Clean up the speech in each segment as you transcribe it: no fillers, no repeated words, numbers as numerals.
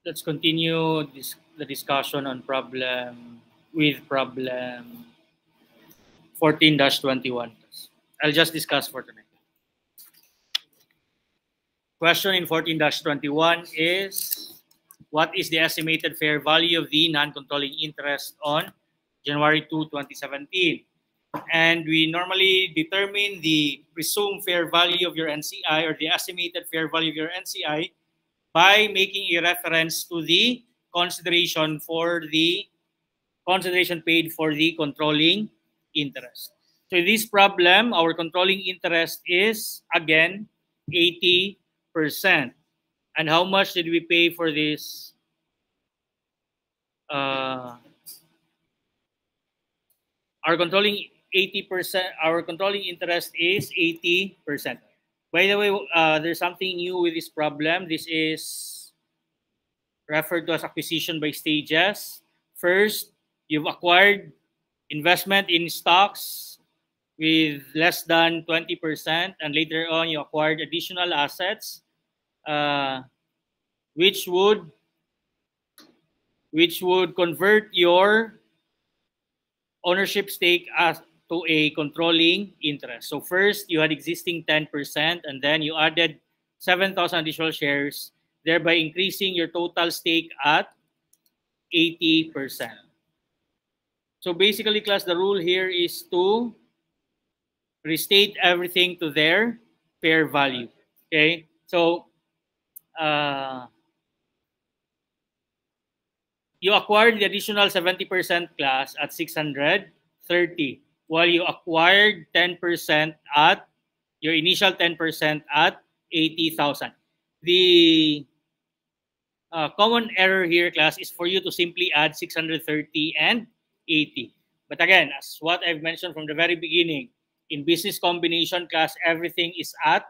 Let's continue the discussion on problem 14-21. I'll just discuss for tonight. Question in 14-21 is, what is the estimated fair value of the non-controlling interest on January 2, 2017? And we normally determine the presumed fair value of your NCI or the estimated fair value of your NCI by making a reference to the consideration paid for the controlling interest. So in this problem, our controlling interest is again 80%. And how much did we pay for this? Our controlling 80%. Our controlling interest is 80%. By the way, there's something new with this problem. This is referred to as acquisition by stages. First, you've acquired investment in stocks with less than 20%, and later on you acquired additional assets, which would convert your ownership stake to a controlling interest. So first, you had existing 10%, and then you added 7,000 additional shares, thereby increasing your total stake at 80%. So basically, class, the rule here is to restate everything to their fair value. Okay? So, you acquired the additional 70% class at 630, while you acquired 10% at your initial 10% at 80,000. The common error here, class, is for you to simply add 630 and 80. But again, as what I've mentioned from the very beginning, in business combination, class, everything is at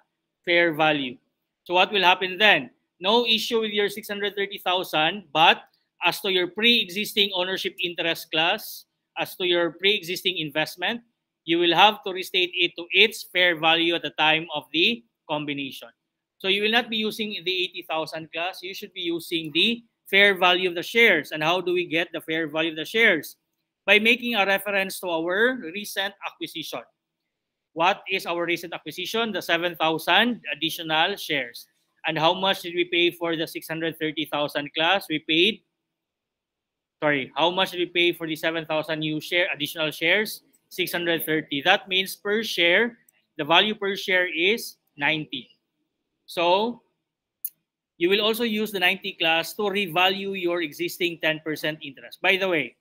fair value. So what will happen then? No issue with your 630,000, but as to your pre-existing ownership interest class, as to your pre-existing investment, you will have to restate it to its fair value at the time of the combination. So you will not be using the 80,000 class. You should be using the fair value of the shares. And how do we get the fair value of the shares? By making a reference to our recent acquisition. What is our recent acquisition? The 7,000 additional shares. And how much did we pay for the 630,000 class? How much did we pay for the 7,000 additional shares? 630. That means per share, the value per share is 90. So you will also use the 90 class to revalue your existing 10% interest. By the way,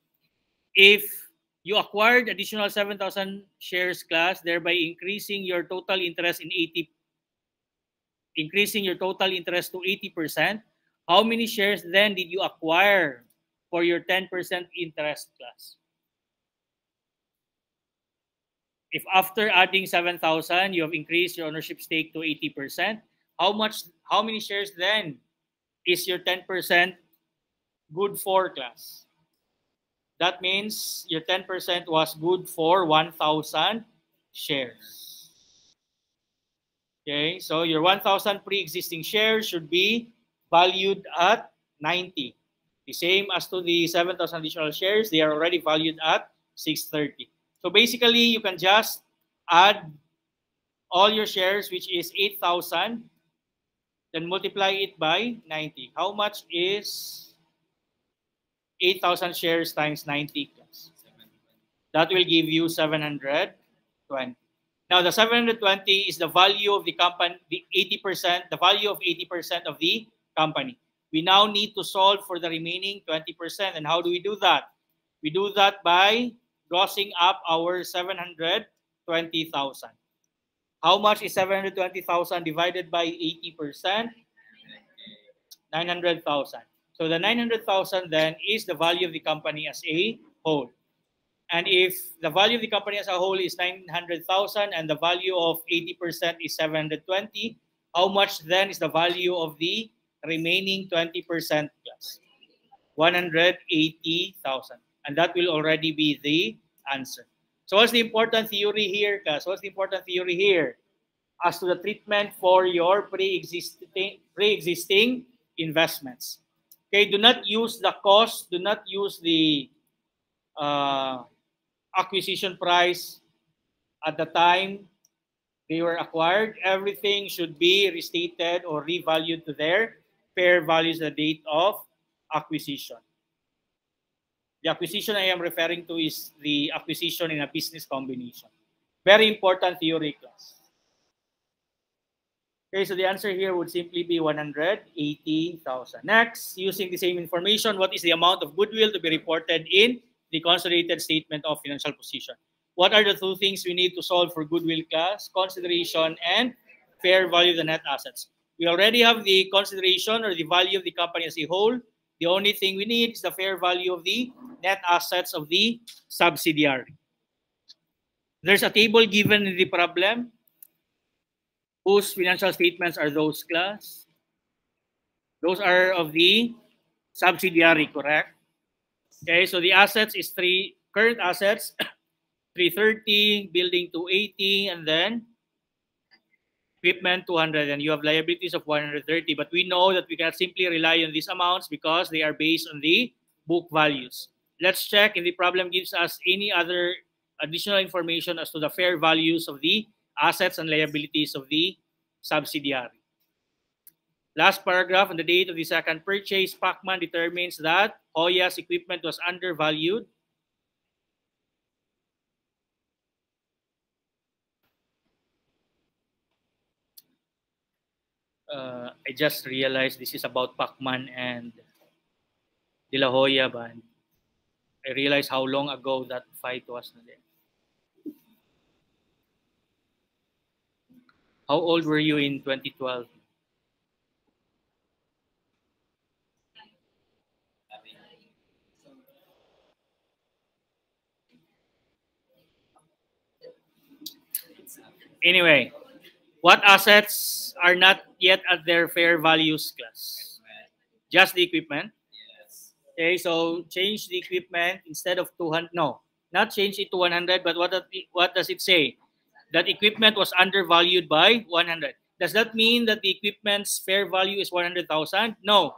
if you acquired additional 7,000 shares class, thereby increasing your total interest to 80%, how many shares then did you acquire for your 10% interest class? If after adding 7,000, you have increased your ownership stake to 80%, how many shares then is your 10% good for, class? That means your 10% was good for 1,000 shares. Okay, so your 1,000 pre-existing shares should be valued at 90. The same as to the 7,000 additional shares, they are already valued at 630. So basically, you can just add all your shares, which is 8,000, then multiply it by 90. How much is 8,000 shares times 90? That will give you 720. Now, the 720 is the value of the company, the value of 80% of the company. We now need to solve for the remaining 20%. And how do we do that? We do that by grossing up our 720,000. How much is 720,000 divided by 80%? 900,000. So the 900,000 then is the value of the company as a whole. And if the value of the company as a whole is 900,000 and the value of 80% is 720, how much then is the value of the remaining 20% plus? 180,000. And that will already be the answer. So what's the important theory here, class? What's the important theory here? As to the treatment for your pre-existing investments. Okay, do not use the cost, do not use the acquisition price at the time they were acquired. Everything should be restated or revalued to their fair values at the date of acquisition. The acquisition I am referring to is the acquisition in a business combination. Very important theory class. Okay, so the answer here would simply be 180,000. Next, using the same information, what is the amount of goodwill to be reported in the consolidated statement of financial position? What are the two things we need to solve for goodwill class? Consideration and fair value of the net assets. We already have the consideration or the value of the company as a whole. The only thing we need is the fair value of the net assets of the subsidiary. There's a table given in the problem. Whose financial statements are those, class? Those are of the subsidiary, correct? Okay, so the assets is current assets, 330, building 280, and then equipment 200, and you have liabilities of 130. But we know that we cannot simply rely on these amounts because they are based on the book values. Let's check if the problem gives us any other additional information as to the fair values of the assets and liabilities of the subsidiary. Last paragraph, on the date of the second purchase, Pacman determines that Hoya's equipment was undervalued. I just realized this is about Pacman and De La Hoya band. I realized how long ago that fight was. How old were you in 2012? Anyway, what assets are not yet at their fair values, class? Just the equipment? Okay, so change the equipment instead of 200. No, not change it to 100, but what does it say? That equipment was undervalued by 100. Does that mean that the equipment's fair value is 100,000? No.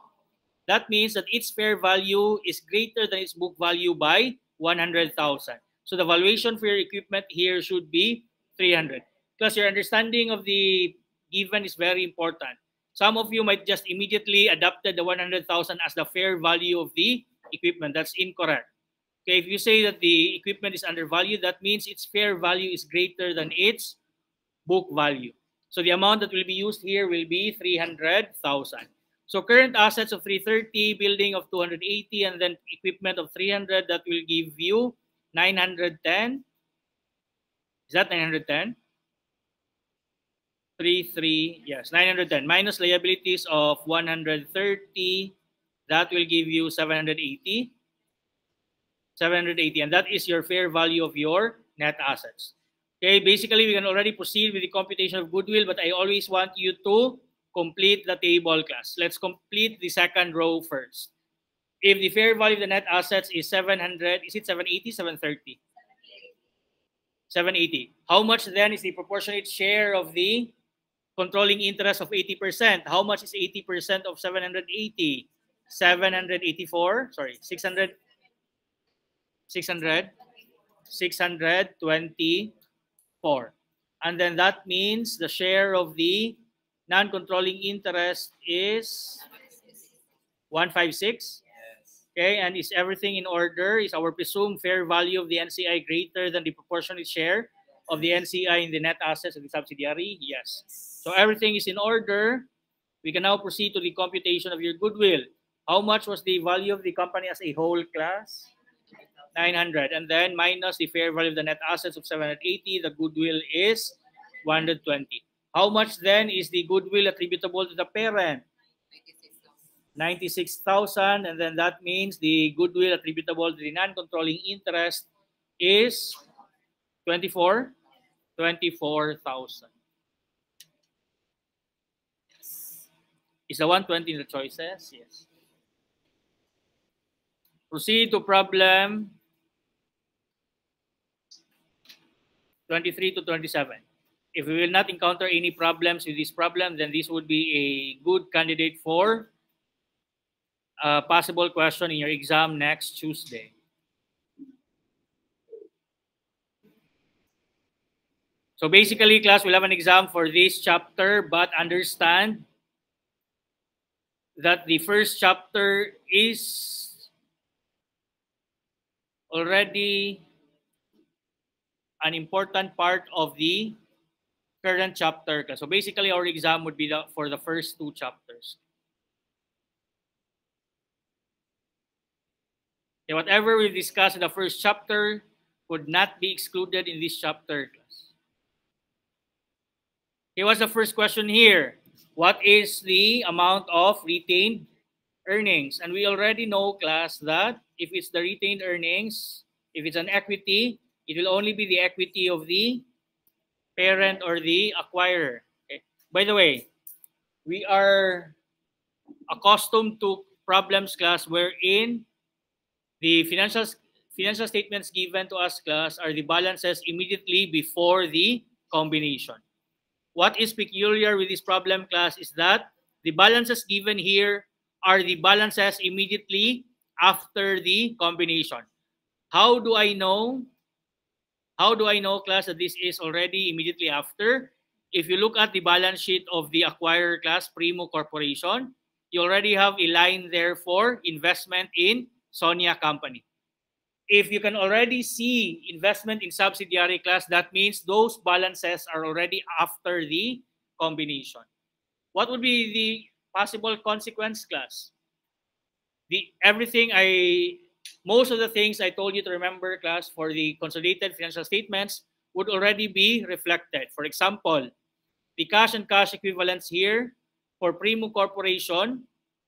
That means that its fair value is greater than its book value by 100,000. So the valuation for your equipment here should be 300. Because your understanding of the given is very important. Some of you might just immediately adopted the 100,000 as the fair value of the equipment. That's incorrect. Okay, if you say that the equipment is undervalued, that means its fair value is greater than its book value. So the amount that will be used here will be 300,000. So current assets of 330, building of 280, and then equipment of 300, that will give you 910. Is that 910? 33, yes, 910 minus liabilities of 130, that will give you 780. 780, and that is your fair value of your net assets. Okay, basically we can already proceed with the computation of goodwill, but I always want you to complete the table, class. Let's complete the second row first. If the fair value of the net assets is 700, is it 780, 730? 780. How much then is the proportionate share of the controlling interest of 80%? How much is 80% of 780? 784, sorry, 600, 624. And then that means the share of the non-controlling interest is 156. Okay, and is everything in order? Is our presumed fair value of the NCI greater than the proportionate share of the NCI in the net assets of the subsidiary? Yes. So everything is in order. We can now proceed to the computation of your goodwill. How much was the value of the company as a whole, class? 900. And then minus the fair value of the net assets of 780, the goodwill is 120. How much then is the goodwill attributable to the parent? 96,000, and then that means the goodwill attributable to the non-controlling interest is 24,000. Is the 120 in the choices? Yes. Proceed to problem 23 to 27. If we will not encounter any problems with this problem, then this would be a good candidate for possible question in your exam next Tuesday. So basically, class will have an exam for this chapter, but understand that the first chapter is already an important part of the current chapter. So basically, our exam would be for the first two chapters. Okay, whatever we discussed in the first chapter would not be excluded in this chapter class. Okay, what's the first question here? What is the amount of retained earnings? And we already know, class, that if it's the retained earnings, if it's an equity, it will only be the equity of the parent or the acquirer. Okay. By the way, we are accustomed to problems, class, wherein the financial statements given to us, class, are the balances immediately before the combination. What is peculiar with this problem, class, is that the balances given here are the balances immediately after the combination. How do I know? How do I know, class, that this is already immediately after? If you look at the balance sheet of the acquirer, class, Primo Corporation, you already have a line there for investment in Sonia Company. If you can already see investment in subsidiary, class, that means those balances are already after the combination. What would be the possible consequence, class? Most of the things I told you to remember, class, for the consolidated financial statements would already be reflected. For example, the cash and cash equivalents here for Primo Corporation,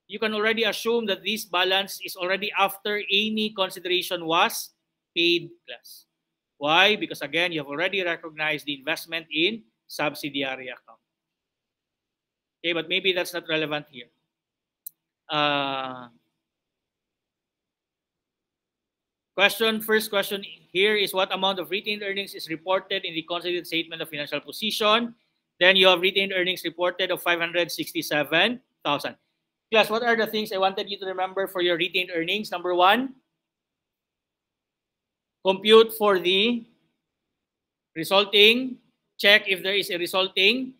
you can already assume that this balance is already after any consideration was paid, class. Why? Because again, you have already recognized the investment in subsidiary account. Okay, but maybe that's not relevant here. First question here is what amount of retained earnings is reported in the consolidated statement of financial position? Then you have retained earnings reported of 567,000. Class, what are the things I wanted you to remember for your retained earnings? Number one, compute for the resulting, check if there is a resulting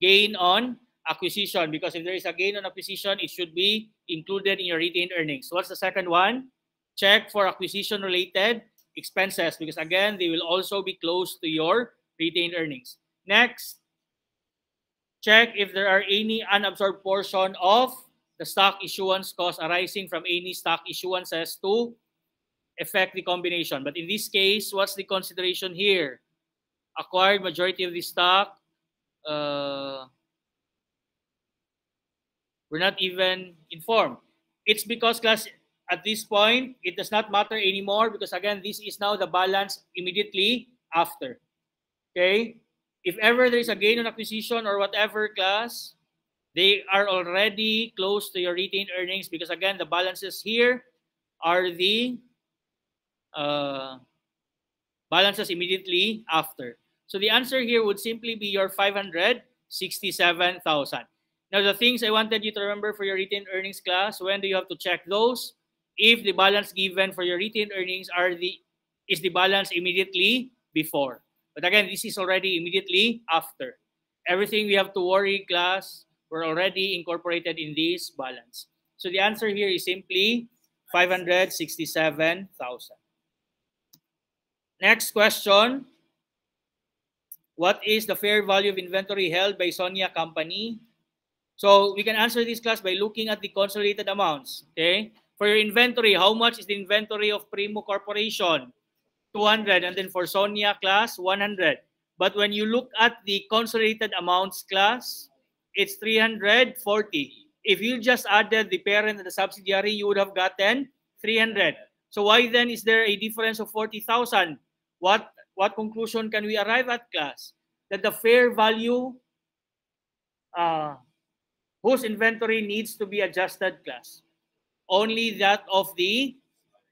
gain on acquisition, because if there is a gain on acquisition, it should be included in your retained earnings. So what's the second one? Check for acquisition-related expenses, because again, they will also be close to your retained earnings. Next, check if there are any unabsorbed portion of the stock issuance cost arising from any stock issuances to affect the combination. But in this case, what's the consideration here? Acquired majority of the stock. We're not even informed. It's because, class, at this point, it does not matter anymore because, again, this is now the balance immediately after. Okay? If ever there is a gain on acquisition or whatever, class, they are already close to your retained earnings because, again, the balances here are the balances immediately after. So the answer here would simply be your 567,000. Now, the things I wanted you to remember for your retained earnings, class, when do you have to check those? If the balance given for your retained earnings is the balance immediately before. But again, this is already immediately after. Everything we have to worry, class, were already incorporated in this balance. So the answer here is simply 567,000. Next question. What is the fair value of inventory held by Sonia Company? So we can answer this, class, by looking at the consolidated amounts. Okay. For your inventory, how much is the inventory of Primo Corporation? 200. And then for Sonia, class, 100. But when you look at the consolidated amounts, class, it's 340. If you just added the parent and the subsidiary, you would have gotten 300. So why then is there a difference of 40,000? What conclusion can we arrive at, class? That the fair value whose inventory needs to be adjusted, class? Only that of the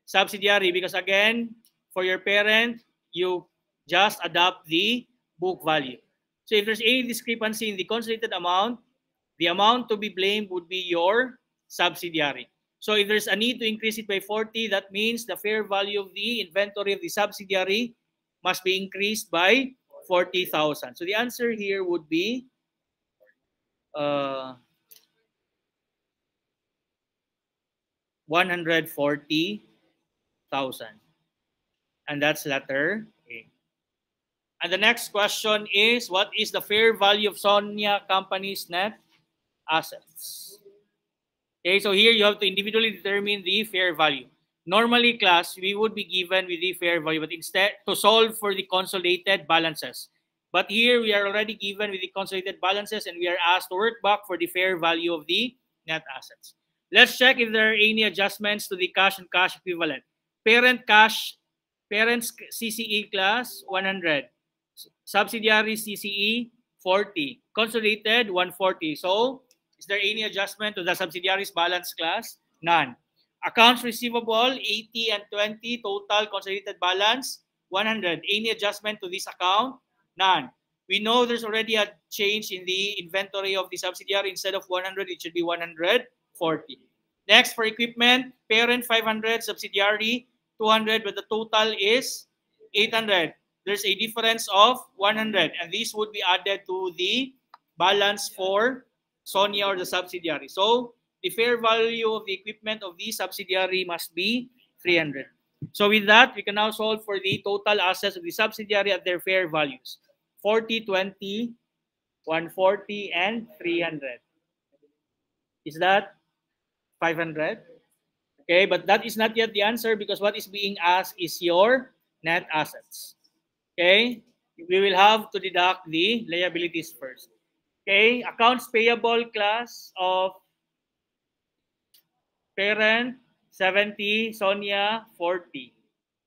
subsidiary, because again, for your parent, you just adopt the book value. So if there's any discrepancy in the consolidated amount, the amount to be blamed would be your subsidiary. So if there's a need to increase it by 40, that means the fair value of the inventory of the subsidiary must be increased by 40,000. So the answer here would be 140,000. And that's letter A. And the next question is, what is the fair value of Sonia Company's net assets? Okay, so here you have to individually determine the fair value. Normally, class, we would be given with the fair value, but instead to solve for the consolidated balances. But here we are already given with the consolidated balances and we are asked to work back for the fair value of the net assets. Let's check if there are any adjustments to the cash and cash equivalent. Parent cash, parents CCE class, 100. Subsidiary CCE, 40. Consolidated, 140. So, is there any adjustment to the subsidiaries balance class? None. Accounts receivable, 80 and 20. Total consolidated balance, 100. Any adjustment to this account? None. We know there's already a change in the inventory of the subsidiary. Instead of 100, it should be 140. Next, for equipment, parent 500, subsidiary 200, but the total is 800. There's a difference of 100, and this would be added to the balance for Sonia or the subsidiary. So the fair value of the equipment of the subsidiary must be 300. So with that, we can now solve for the total assets of the subsidiary at their fair values. 40, 20, 140, and 300. Is that 500? Okay, but that is not yet the answer because what is being asked is your net assets. Okay, we will have to deduct the liabilities first. Okay, accounts payable class of parent 70, Sonia 40.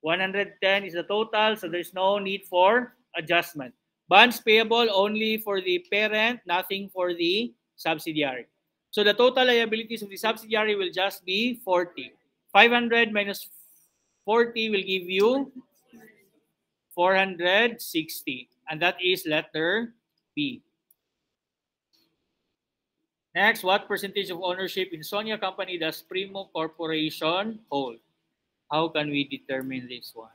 110 is the total, so there's no need for adjustment. Bonds payable only for the parent, nothing for the subsidiary. So the total liabilities of the subsidiary will just be 40. 500 minus 40 will give you 460. And that is letter B. Next, what percentage of ownership in Sonia Company does Primo Corporation hold? How can we determine this one?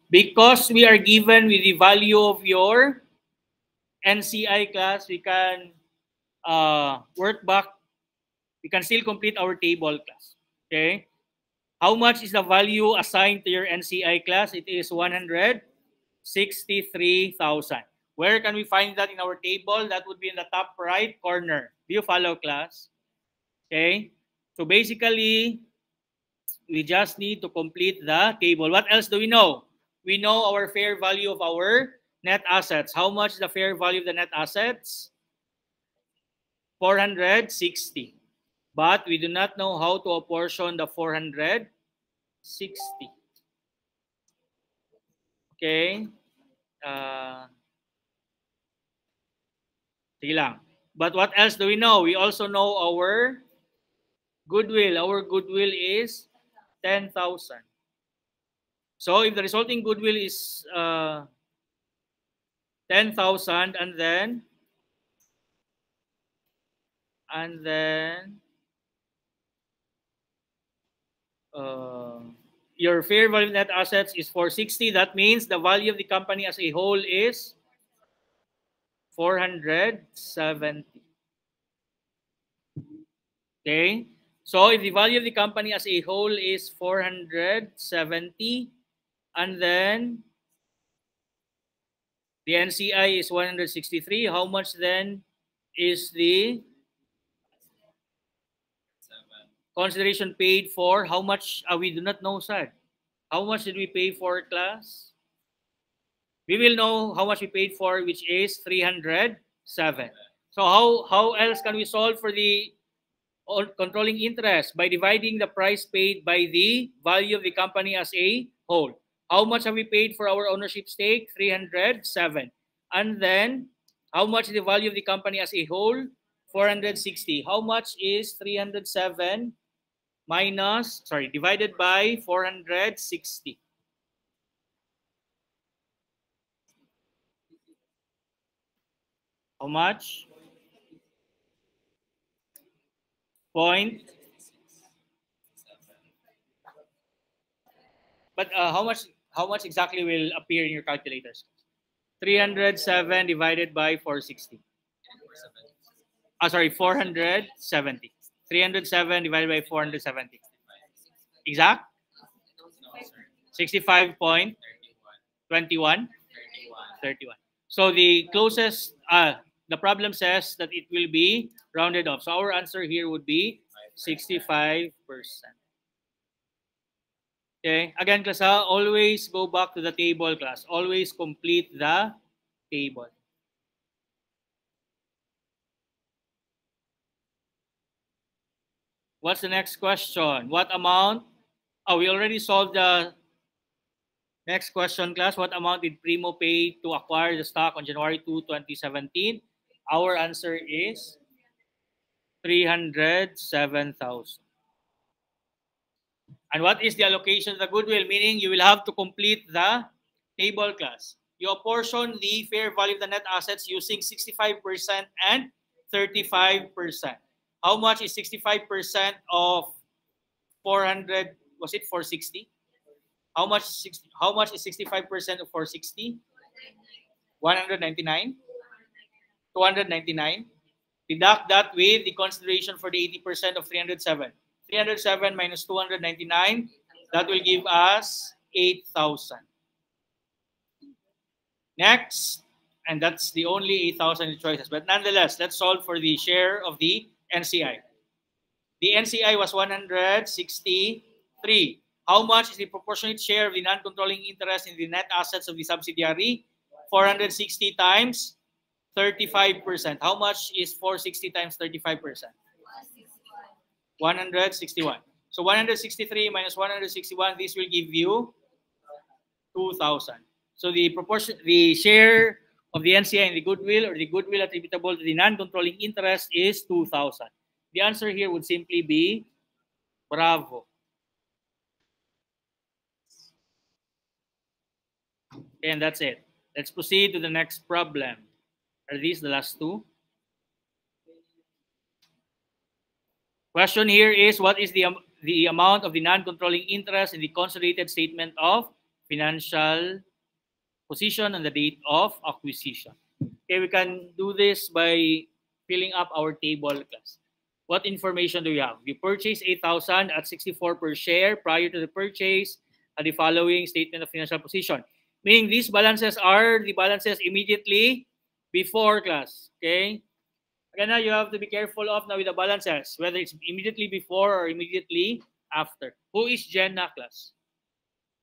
Because we are given with the value of your NCI class, we can work back. We can still complete our table class. Okay. How much is the value assigned to your NCI class? It is 163,000. Where can we find that in our table? That would be in the top right corner. Do you follow, class? Okay. So basically, we just need to complete the table. What else do we know? We know our fair value of our net assets. How much is the fair value of the net assets? 460. But we do not know how to apportion the 460. Okay. Sige lang. But what else do we know? We also know our goodwill. Our goodwill is 10,000. So if the resulting goodwill is 10,000 and then your fair value of net assets is 460, that means the value of the company as a whole is 470. Okay, so if the value of the company as a whole is 470 and then the NCI is 163, how much then is the consideration paid for? How much? We do not know, sir. How much did we pay for, class? We will know how much we paid for, which is 307. So how else can we solve for the controlling interest? By dividing the price paid by the value of the company as a whole. How much have we paid for our ownership stake? 307. And then, how much is the value of the company as a whole? 460. How much is 307 minus, sorry, divided by 460? How much? Point. But how much exactly will appear in your calculators? 307 divided by 460. Sorry, 470. 307 divided by 470. Exact? 65.21. 31. So the closest, the problem says that it will be rounded off. So our answer here would be 65%. Okay. Again, class, always go back to the table, class. Always complete the table. What's the next question? What amount? Oh, we already solved the next question, class. What amount did Primo pay to acquire the stock on January 2, 2017? Our answer is 307,000. And what is the allocation of the goodwill? Meaning you will have to complete the table, class. You apportion the fair value of the net assets using 65% and 35%. How much is 65% of 400? Was it 460? How much is 65% of 460? 199? 299? Deduct that with the consideration for the 80% of 307. 307 minus 299, that will give us 8,000. Next, and that's the only 8,000 choices. But nonetheless, let's solve for the share of the NCI. The NCI was 163. How much is the proportionate share of the non-controlling interest in the net assets of the subsidiary? 460 times 35%. How much is 460 times 35%? 161. So 163 minus 161, this will give you 2,000. So the proportion, the share of the NCI in the goodwill, or the goodwill attributable to the non-controlling interest, is 2,000. The answer here would simply be bravo. Okay, and that's it. Let's proceed to the next problem. Are these the last two? Question here is, what is the amount of the non-controlling interest in the consolidated statement of financial position on the date of acquisition? Okay, we can do this by filling up our table, class. What information do we have? We purchased 8,000 at 64 per share prior to the purchase at the following statement of financial position. Meaning these balances are the balances immediately before, class. Okay? Again, now you have to be careful of now with the balances, whether it's immediately before or immediately after. Who is Jenna, class?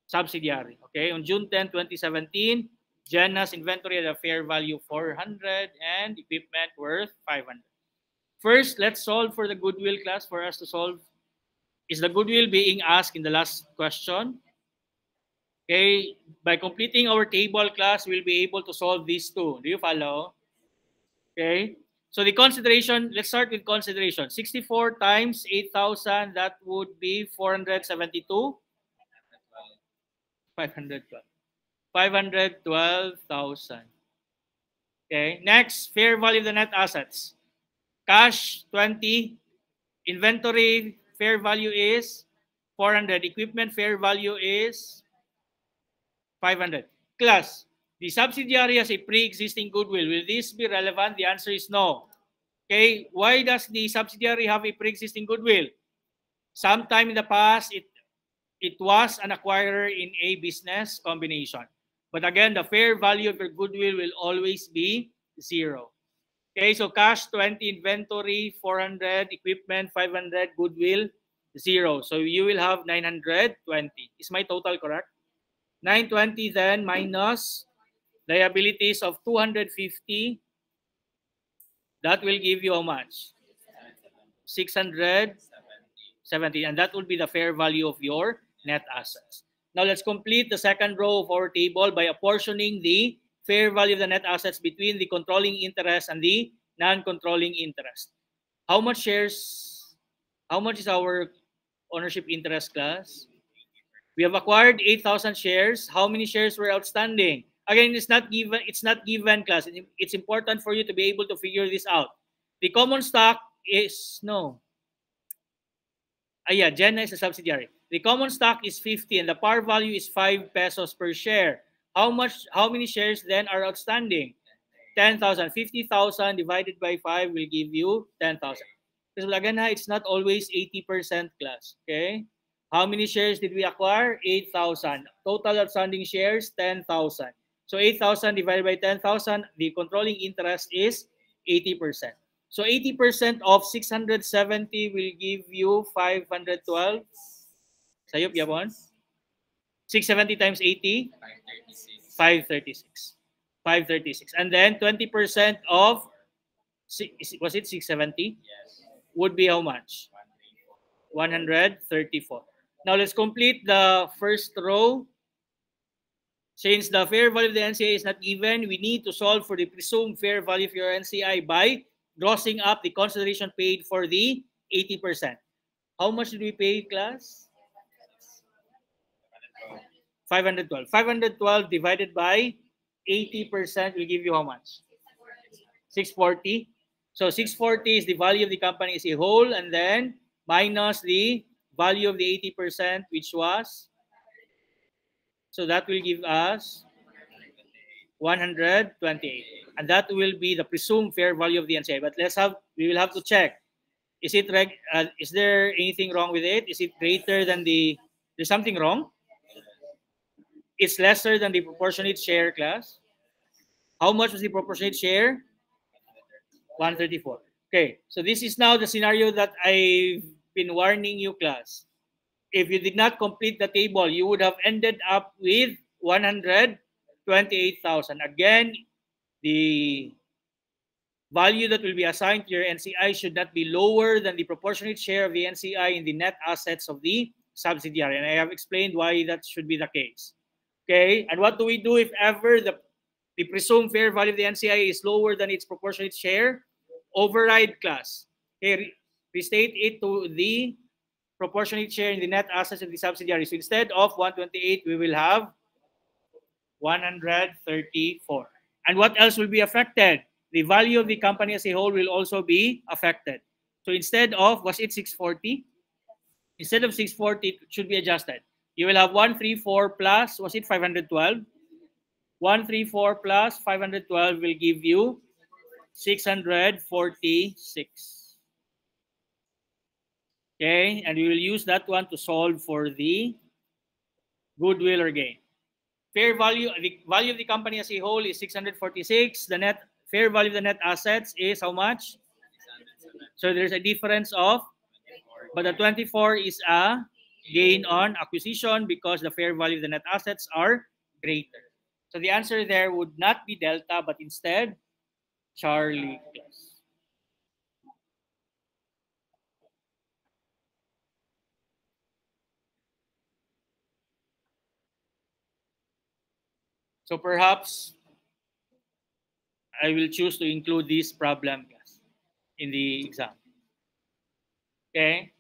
Subsidiary. Okay? On June 10, 2017, Jenna's inventory had a fair value 400 and equipment worth 500. First, let's solve for the goodwill, class. For us to solve, is the goodwill being asked in the last question? Okay, by completing our table, class, we'll be able to solve these two. Do you follow? Okay, so the consideration, let's start with consideration. 64 times 8,000, that would be 472. 512. 512,000. Okay, next, fair value of the net assets. Cash, 20. Inventory, fair value is 400. Equipment, fair value is 500. Class, the subsidiary has a pre-existing goodwill. Will this be relevant? The answer is no. Okay, why does the subsidiary have a pre-existing goodwill? Sometime in the past, it was an acquirer in a business combination. But again, the fair value of your goodwill will always be 0. Okay, so cash 20, inventory 400, equipment 500, goodwill 0. So you will have 920. Is my total correct? 920 then minus liabilities of 250. That will give you how much? 670. And that will be the fair value of your net assets. Now let's complete the second row of our table by apportioning the fair value of the net assets between the controlling interest and the non-controlling interest. How much shares? How much is our ownership interest, class? We have acquired 8,000 shares. How many shares were outstanding? Again, it's not given. It's not given, class. It's important for you to be able to figure this out. The common stock is no. Yeah, Jenna is a subsidiary. The common stock is 50 and the par value is 5 pesos per share. How many shares then are outstanding? 10,000. 50,000 divided by 5 will give you 10,000. Because again, it's not always 80% class. Okay? How many shares did we acquire? 8,000. Total outstanding shares, 10,000. So 8,000 divided by 10,000, the controlling interest is 80%. So 80% of 670 will give you 512. Sayop, Yapon? 670 times 80? 536. 536. And then 20% of, was it 670? Yes. Would be how much? 134. Now let's complete the first row. Since the fair value of the NCI is not given, we need to solve for the presumed fair value of your NCI by grossing up the consideration paid for the 80%. How much did we pay, class? 512. 512 divided by 80% will give you how much? 640. So 640 is the value of the company as a whole, and then minus the value of the 80%, which was, so that will give us 128, and that will be the presumed fair value of the NCI. But we will have to check. Is there anything wrong with it? Is it greater than there's something wrong? It's lesser than the proportionate share, class. How much was the proportionate share? 134. Okay, so this is now the scenario that I've been warning you, class. If you did not complete the table, you would have ended up with 128,000. Again, the value that will be assigned to your NCI should not be lower than the proportionate share of the NCI in the net assets of the subsidiary. And I have explained why that should be the case. Okay, and what do we do if ever the presumed fair value of the NCI is lower than its proportionate share? Override, class. Okay, restate it to the proportionate share in the net assets of the subsidiary. So instead of 128, we will have 134. And what else will be affected? The value of the company as a whole will also be affected. So instead of, was it 640? Instead of 640, it should be adjusted. You will have 134 plus, was it 512? 134 plus 512 will give you 646. Okay, and we will use that one to solve for the goodwill or gain. Fair value, the value of the company as a whole is 646. The net fair value of the net assets is how much? So there's a difference of, but the 24 is a gain on acquisition because the fair value of the net assets are greater. So the answer there would not be delta, but instead Charlie plus. So perhaps I will choose to include this problem in the exam. Okay.